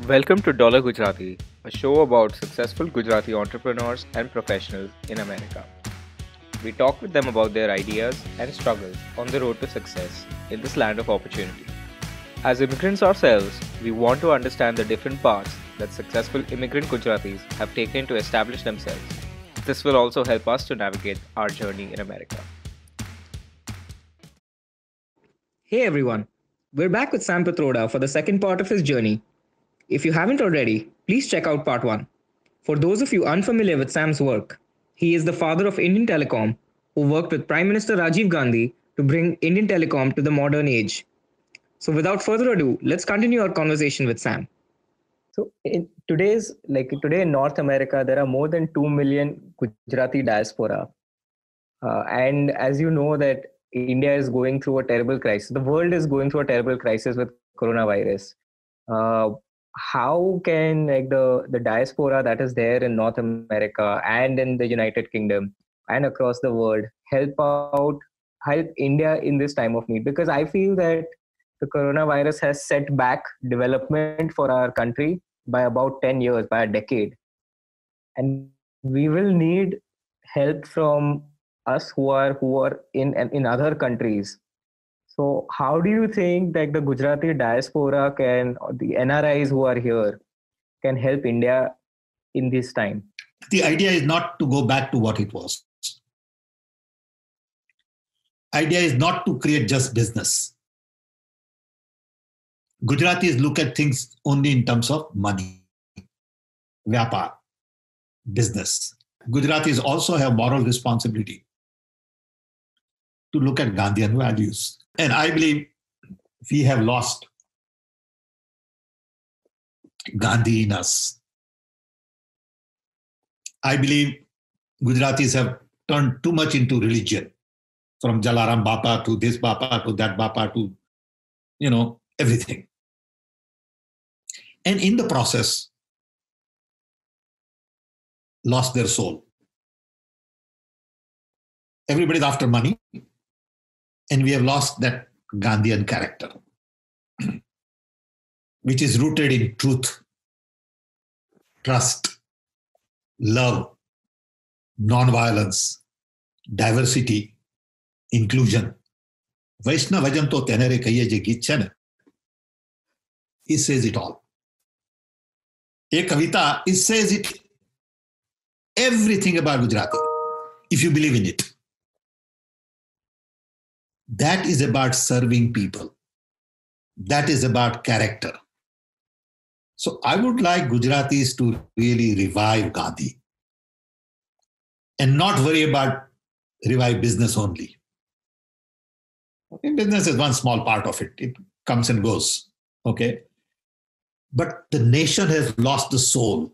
Welcome to Dollar Gujarati, a show about successful Gujarati entrepreneurs and professionals in America. We talk with them about their ideas and struggles on the road to success in this land of opportunity. As immigrants ourselves, we want to understand the different paths that successful immigrant Gujaratis have taken to establish themselves. This will also help us to navigate our journey in America. Hey everyone, we're back with Sam Patroda for the second part of his journey. If you haven't already, please check out part 1. For those of you unfamiliar with Sam's work, he is the father of Indian Telecom who worked with Prime Minister Rajiv Gandhi to bring Indian Telecom to the modern age. So without further ado, let's continue our conversation with Sam. So today in North America, there are more than 2 million Gujarati diaspora. And as you know that India is going through a terrible crisis. The world is going through a terrible crisis with coronavirus. How can the diaspora that is there in North America and in the United Kingdom and across the world help India in this time of need? Because I feel that the coronavirus has set back development for our country by about 10 years, by a decade. And we will need help from us who are in other countries. So how do you think that the Gujarati diaspora or the NRIs who are here can help India in this time? The idea is not to go back to what it was. Idea is not to create just business. Gujaratis look at things only in terms of money, vyapar, business. Gujaratis also have moral responsibility to look at Gandhian values. And I believe we have lost Gandhi in us. I believe Gujaratis have turned too much into religion, from Jalaram Bapa to this Bapa to that Bapa to, everything. And in the process, lost their soul. Everybody's after money, and we have lost that Gandhian character, which is rooted in truth, trust, love, non-violence, diversity, inclusion. Vaishnav to tenere kahiye je geet chhe na, it says it all. A kavita, it says it everything about Gujarati, if you believe in it. That is about serving people. That is about character. So I would like Gujaratis to really revive Gandhi and not worry about revive business only. Okay, business is one small part of it. It comes and goes. Okay. But the nation has lost the soul.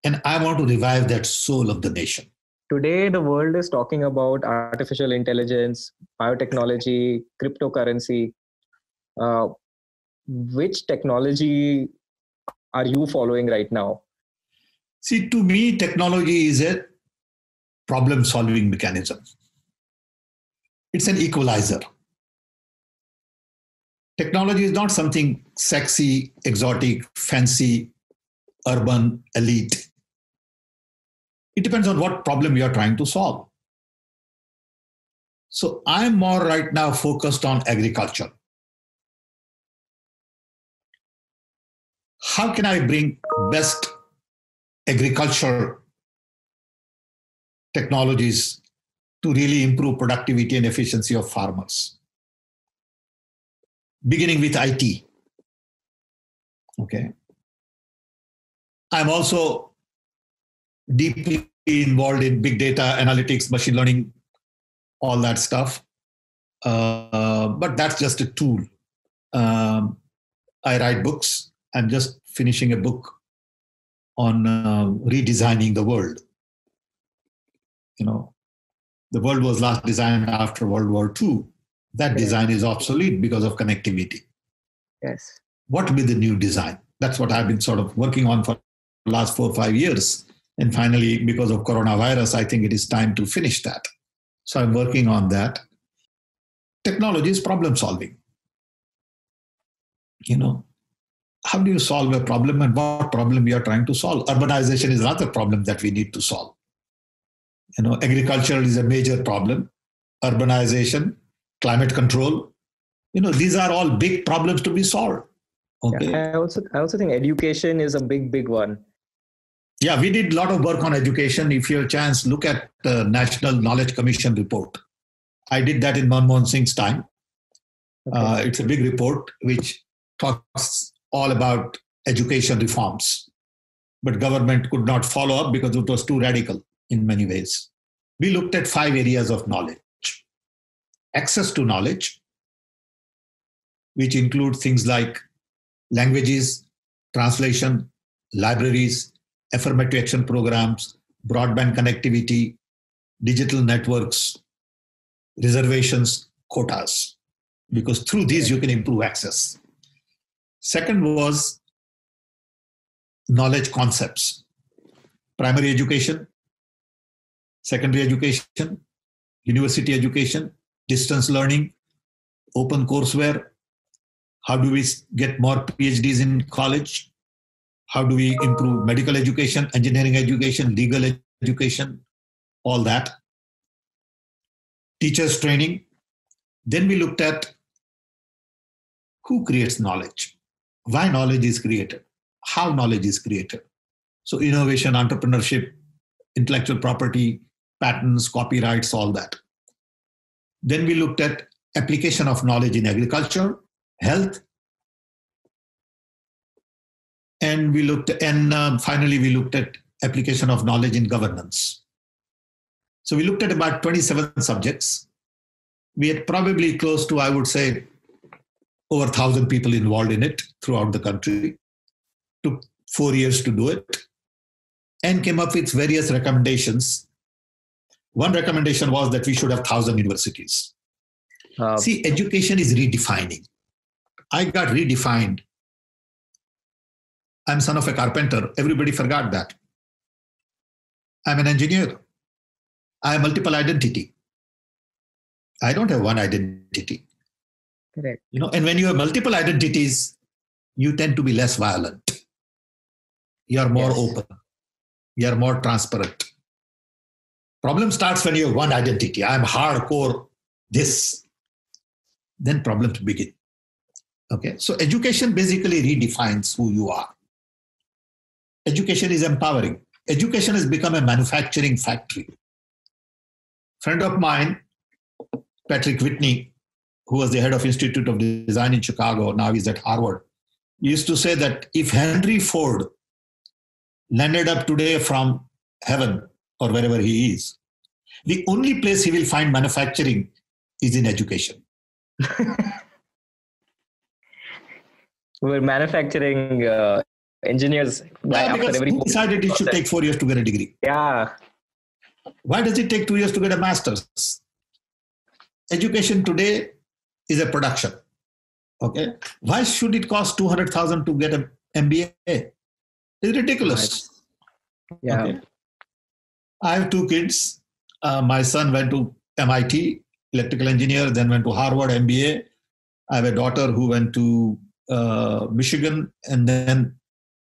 And I want to revive that soul of the nation. Today, the world is talking about artificial intelligence, biotechnology, cryptocurrency. Which technology are you following right now? See, to me, technology is a problem-solving mechanism. It's an equalizer. Technology is not something sexy, exotic, fancy, urban, elite. It depends on what problem you are trying to solve. So I'm more right now focused on agriculture. How can I bring best agriculture technologies to really improve productivity and efficiency of farmers? Beginning with IT. Okay. I'm also deeply involved in big data analytics, machine learning, all that stuff. But that's just a tool. I write books. I'm just finishing a book on redesigning the world. The world was last designed after World War II. That design is obsolete because of connectivity. Yes. What will be the new design? That's what I've been sort of working on for the last 4 or 5 years. And finally, because of coronavirus, I think it is time to finish that. So I'm working on that. Technology is problem solving. how do you solve a problem and what problem you are trying to solve? Urbanization is another problem that we need to solve. Agriculture is a major problem. Urbanization, climate control, these are all big problems to be solved. Okay. Yeah, I also think education is a big one. Yeah, we did a lot of work on education. If you have a chance, look at the National Knowledge Commission report. I did that in Manmohan Singh's time. Okay. It's a big report which talks all about education reforms. But government could not follow up because it was too radical in many ways. We looked at 5 areas of knowledge. Access to knowledge, which include things like languages, translation, libraries, affirmative action programs, broadband connectivity, digital networks, reservations, quotas, because through these you can improve access. Second was knowledge concepts, primary education, secondary education, university education, distance learning, open courseware. How do we get more PhDs in college? How do we improve medical education, engineering education, legal education, all that. Teachers training. Then we looked at who creates knowledge, why knowledge is created, how knowledge is created. So innovation, entrepreneurship, intellectual property, patents, copyrights, all that. Then we looked at application of knowledge in agriculture, health, and finally we looked at application of knowledge in governance. So we looked at about 27 subjects. We had probably close to, I would say, over 1,000 people involved in it throughout the country. Took 4 years to do it and came up with various recommendations. One recommendation was that we should have 1,000 universities. See, education is redefining. I got redefined. I'm son of a carpenter. Everybody forgot that. I'm an engineer. I have multiple identity. I don't have one identity. Correct. And when you have multiple identities, you tend to be less violent. You are more open. You are more transparent. Problem starts when you have one identity. I'm hardcore this. Then problems begin. Okay. So education basically redefines who you are. Education is empowering. Education has become a manufacturing factory. Friend of mine, Patrick Whitney, who was the head of Institute of Design in Chicago, now he's at Harvard, used to say that if Henry Ford landed up today from heaven or wherever he is, the only place he will find manufacturing is in education. We're manufacturing engineers. Because he decided it should take 4 years to get a degree. Yeah. Why does it take 2 years to get a master's? Education today is a production. Okay. Why should it cost 200,000 to get an MBA? It's ridiculous. Yeah. Okay. I have 2 kids. My son went to MIT, electrical engineer, then went to Harvard MBA. I have a daughter who went to Michigan and then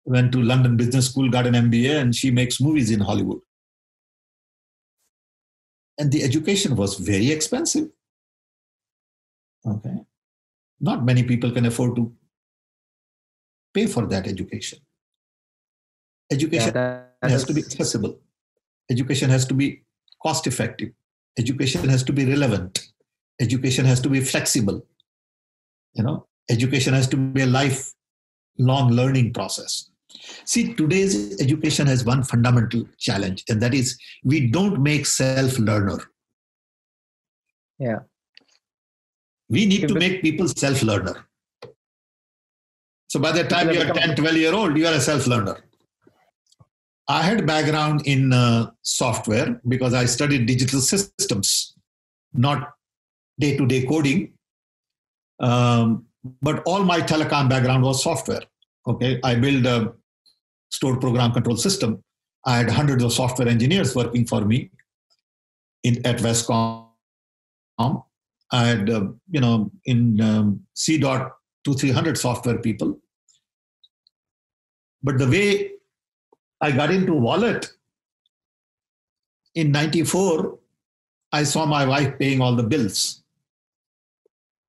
went to London Business School, got an MBA, and she makes movies in Hollywood. And the education was very expensive. Okay. Not many people can afford to pay for that education. Education has to be accessible. Education has to be cost effective. Education has to be relevant. Education has to be flexible. Education has to be a lifelong learning process. See, today's education has one fundamental challenge, and that is we don't make self-learner. Yeah. We need to make people self-learner. So by the time you're 10, 12-year-old, you are a self-learner. I had background in software because I studied digital systems, not day-to-day coding. But all my telecom background was software. Okay, I built a stored program control system. I had hundreds of software engineers working for me at Westcom. I had, in C.2 300 software people. But the way I got into wallet, in 94, I saw my wife paying all the bills,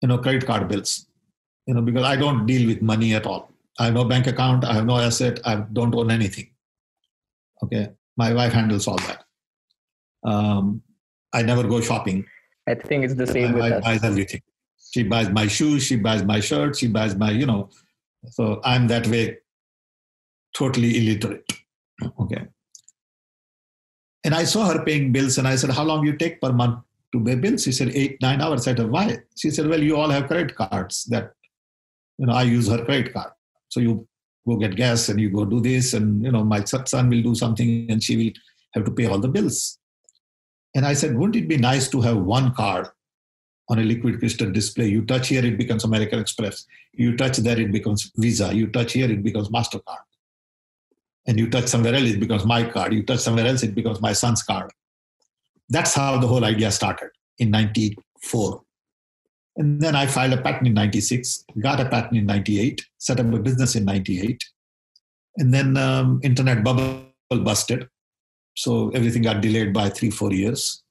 credit card bills, because I don't deal with money at all. I have no bank account. I have no asset. I don't own anything. Okay. My wife handles all that. I never go shopping. I think it's the same with us. Buys everything. She buys my shoes. She buys my shirt. She buys my, so I'm that way totally illiterate. Okay. And I saw her paying bills and I said, how long do you take per month to pay bills? She said, 8-9 hours. I said, why? She said, well, you all have credit cards that, I use her credit card. So you go get gas and you go do this and, my son will do something and she will have to pay all the bills. And I said, wouldn't it be nice to have one card on a liquid crystal display? You touch here, it becomes American Express. You touch there, it becomes Visa. You touch here, it becomes MasterCard. And you touch somewhere else, it becomes my card. You touch somewhere else, it becomes my son's card. That's how the whole idea started in 94. And then I filed a patent in 96, got a patent in 98, set up a business in 98. And then internet bubble busted. So everything got delayed by 3-4 years.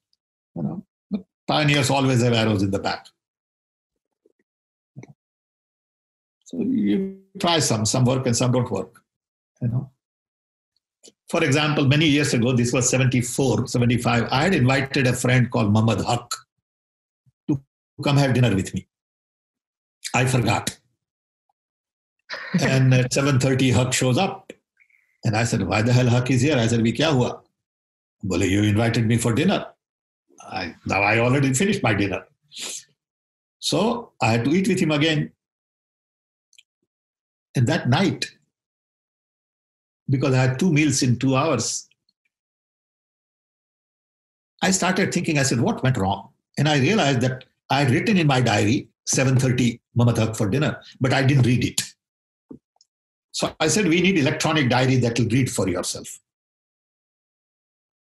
But pioneers always have arrows in the back. So you try some work and some don't work. For example, many years ago, this was 74, 75, I had invited a friend called Muhammad Haq to come have dinner with me. I forgot. And at 7:30, Haq shows up. And I said, why the hell Haq is here? I said, kya hua? Bole, you invited me for dinner. Now I already finished my dinner. So I had to eat with him again. And that night, because I had 2 meals in 2 hours, I started thinking, I said, what went wrong? And I realized that I had written in my diary, 7:30, Muhammad Haq for dinner, but I didn't read it. So I said, we need electronic diary that will read for yourself.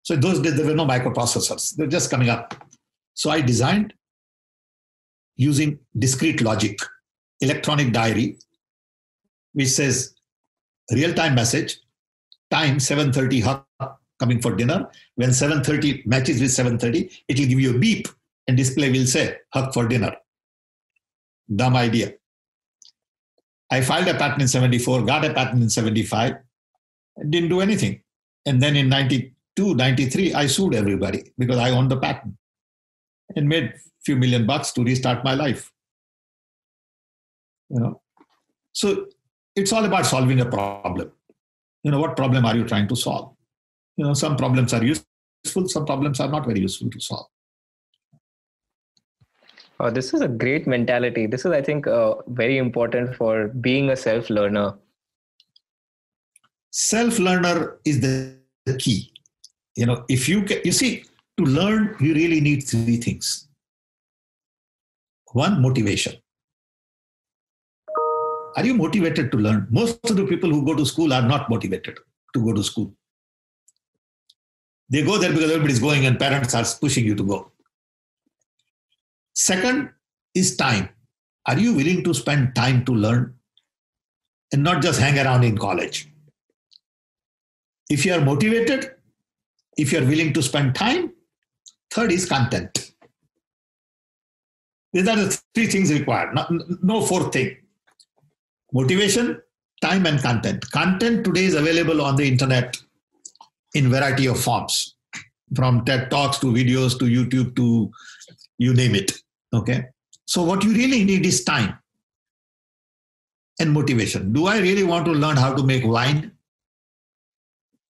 So in those days, there were no microprocessors. They're just coming up. So I designed, using discrete logic, electronic diary, which says real-time message, time 7:30, Haq coming for dinner. When 7:30 matches with 7:30, it will give you a beep and display will say Haq for dinner. Dumb idea. I filed a patent in 74, got a patent in 75, didn't do anything. And then in 92, 93, I sued everybody because I owned the patent and made a few $1,000,000 to restart my life. So it's all about solving a problem. What problem are you trying to solve? Some problems are useful, some problems are not very useful to solve. Oh, this is a great mentality. This is, I think, very important for being a self-learner. Self-learner is the key. If you see, to learn, you really need 3 things. 1, motivation. Are you motivated to learn? Most of the people who go to school are not motivated to go to school. They go there because everybody's going and parents are pushing you to go. Second is time. Are you willing to spend time to learn and not just hang around in college? If you are motivated, if you are willing to spend time, third is content. These are the 3 things required, no 4th thing. Motivation, time, and content. Content today is available on the internet in variety of forms, from TED Talks to videos to YouTube to you name it. Okay. So what you really need is time and motivation. Do I really want to learn how to make wine?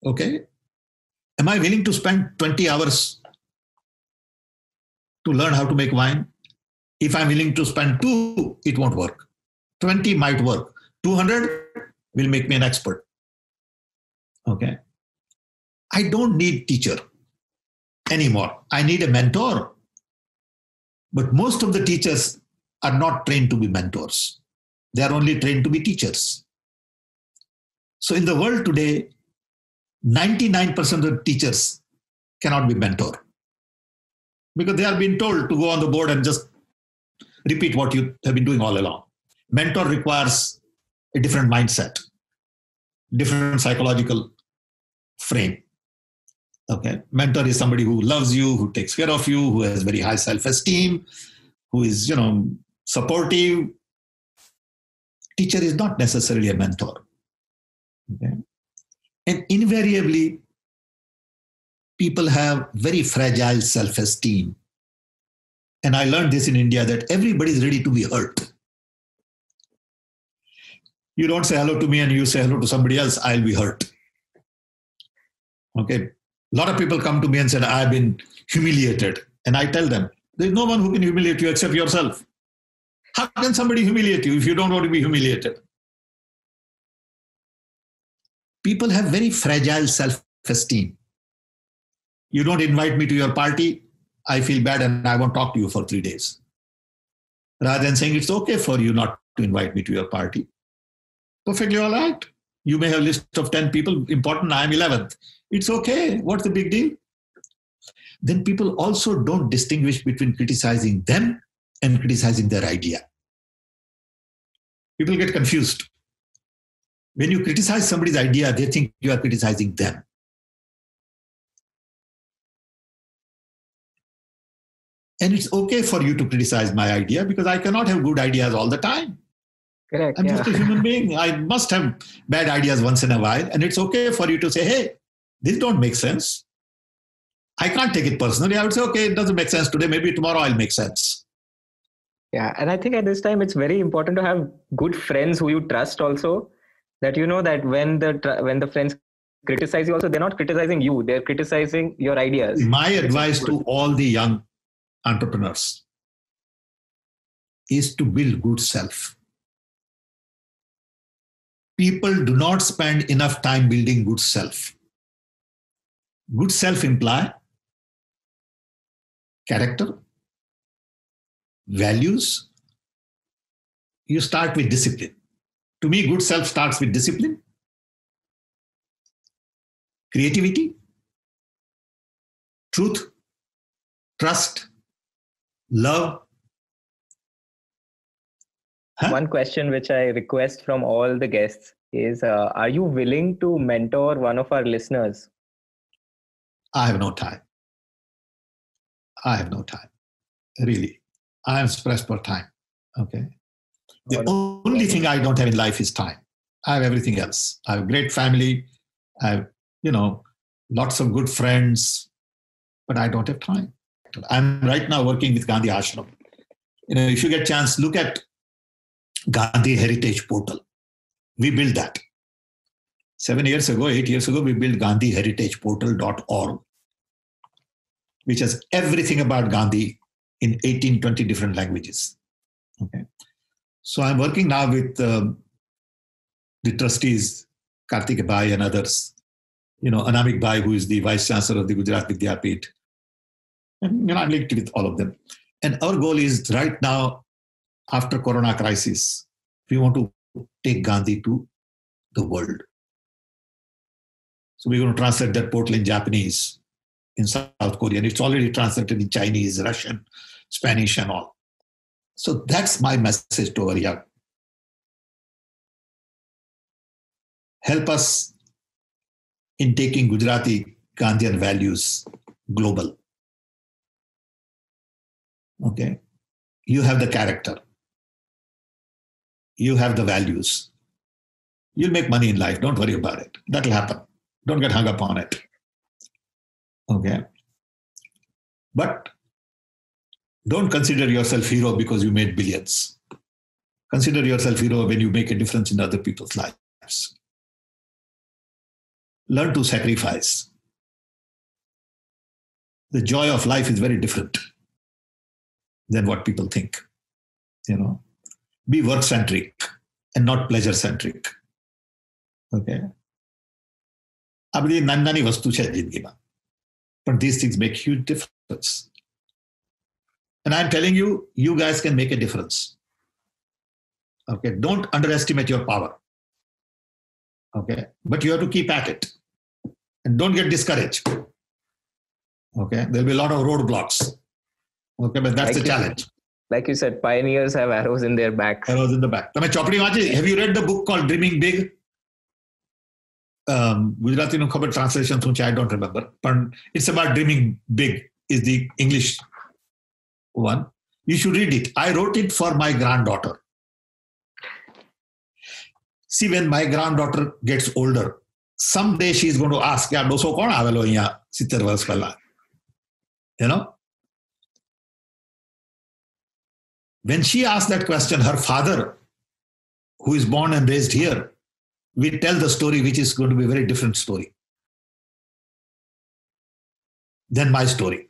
Okay. Am I willing to spend 20 hours to learn how to make wine? If I'm willing to spend 2, it won't work. 20 might work. 200 will make me an expert. Okay. I don't need teacher anymore. I need a mentor. But most of the teachers are not trained to be mentors. They are only trained to be teachers. So in the world today, 99% of the teachers cannot be mentor because they are being told to go on the board and just repeat what you have been doing all along. Mentor requires a different mindset. different psychological frame. Okay. Mentor is somebody who loves you, who takes care of you, who has very high self-esteem, who is, supportive. Teacher is not necessarily a mentor. Okay. And invariably, people have very fragile self-esteem. And I learned this in India, that everybody is ready to be hurt. You don't say hello to me and you say hello to somebody else, I'll be hurt. Okay. A lot of people come to me and said, I've been humiliated. And I tell them, there's no one who can humiliate you except yourself. How can somebody humiliate you if you don't want to be humiliated? People have very fragile self-esteem. You don't invite me to your party, I feel bad and I won't talk to you for 3 days. Rather than saying it's okay for you not to invite me to your party. Perfectly all right. You may have a list of 10 people, important, I'm 11th. It's okay. What's the big deal? Then people also don't distinguish between criticizing them and criticizing their idea. People get confused. When you criticize somebody's idea, they think you are criticizing them. And it's okay for you to criticize my idea because I cannot have good ideas all the time. Correct. I'm just a human being. I must have bad ideas once in a while. And it's okay for you to say, hey, this don't make sense. I can't take it personally. I would say, okay, it doesn't make sense today. Maybe tomorrow I'll make sense. Yeah. And I think at this time, it's very important to have good friends who you trust also. That you know that when the friends criticize you also, they're not criticizing you. They're criticizing your ideas. My advice to all the young entrepreneurs is to build good self. People do not spend enough time building good self. Good self imply character, values. You start with discipline. To me, good self starts with discipline, creativity, truth, trust, love. One question which I request from all the guests is, are you willing to mentor one of our listeners? I have no time. Really. I am pressed for time. Okay. The only thing I don't have in life is time. I have everything else. I have a great family. I have, lots of good friends, but I don't have time. I'm right now working with Gandhi Ashram. If you get a chance, look at Gandhi Heritage Portal. We built that. 8 years ago, we built GandhiHeritagePortal.org, which has everything about Gandhi in 18, 20 different languages. Okay. So I'm working now with the trustees, Kartik Bhai and others, Anamik Bhai, who is the Vice Chancellor of the Gujarat Vidyapeeth. And I'm linked with all of them. And our goal is right now, after Corona crisis, we want to take Gandhi to the world. So we're going to translate that portal in Japanese, in South Korean. It's already translated in Chinese, Russian, Spanish and all. So that's my message to our young. Help us in taking Gujarati Gandhian values global. Okay. You have the character. You have the values. You'll make money in life. Don't worry about it. That'll happen. Don't get hung up on it. Okay. But don't consider yourself hero because you made billions. Consider yourself hero when you make a difference in other people's lives. Learn to sacrifice. The joy of life is very different than what people think. Be work-centric and not pleasure-centric. Okay. अब ये नानी वस्तु है जिंदगी में, but these things make huge difference. And I'm telling you, you guys can make a difference. Okay, don't underestimate your power. Okay, but you have to keep at it, and don't get discouraged. Okay, there'll be a lot of roadblocks. Okay, but that's the challenge. Like you said, pioneers have arrows in their back. Arrows in the back. Have you read the book called Dreaming Big? Gujarati no khabar translation I don't remember, but it's about dreaming big is the English one. You should read it. I wrote it for my granddaughter. See, when my granddaughter gets older, someday she's going to ask, "Ya doso kon avelo inya 70 વર્ષ પહેલા?" You know? When she asked that question, her father, who is born and raised here, will tell the story, which is going to be a very different story than my story.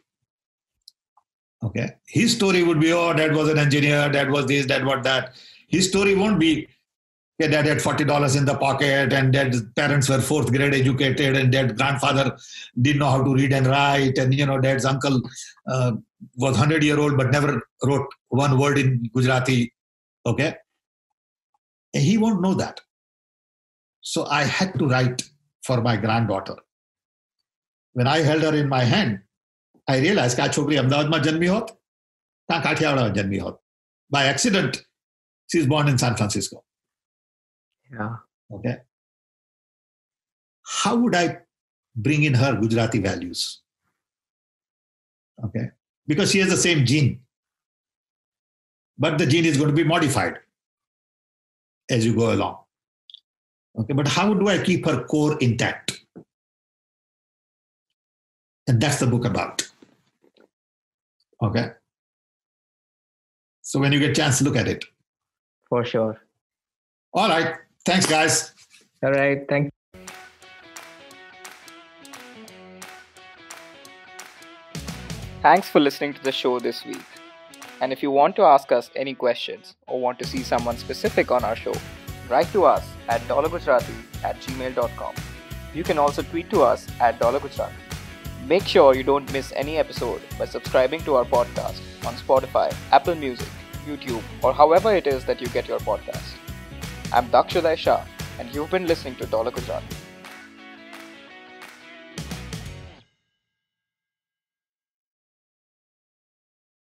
Okay. His story would be, oh, dad was an engineer, dad was this, dad was that. His story won't be, yeah, dad had $40 in the pocket and dad's parents were 4th grade educated and dad's grandfather didn't know how to read and write. And, dad's uncle was 100-year-old but never wrote one word in Gujarati. Okay. And he won't know that. So I had to write for my granddaughter. When I held her in my hand, I realized that chokri Ahmedabad janmi hot, ta Kathiawad janmi hot. By accident, she is born in San Francisco. Yeah. Okay. How would I bring in her Gujarati values? Okay. Because she has the same gene. But the gene is going to be modified as you go along. Okay. But how do I keep her core intact? And that's the book about. Okay. So when you get a chance, look at it. For sure. All right. Thanks, guys. All right. Thank you. Thanks for listening to the show this week. And if you want to ask us any questions or want to see someone specific on our show, write to us at dollargujarati@gmail.com. You can also tweet to us at dollargujarati. Make sure you don't miss any episode by subscribing to our podcast on Spotify, Apple Music, YouTube, or however it is that you get your podcast. I'm Dakshaday Shah, and you've been listening to Dollar Gujarati.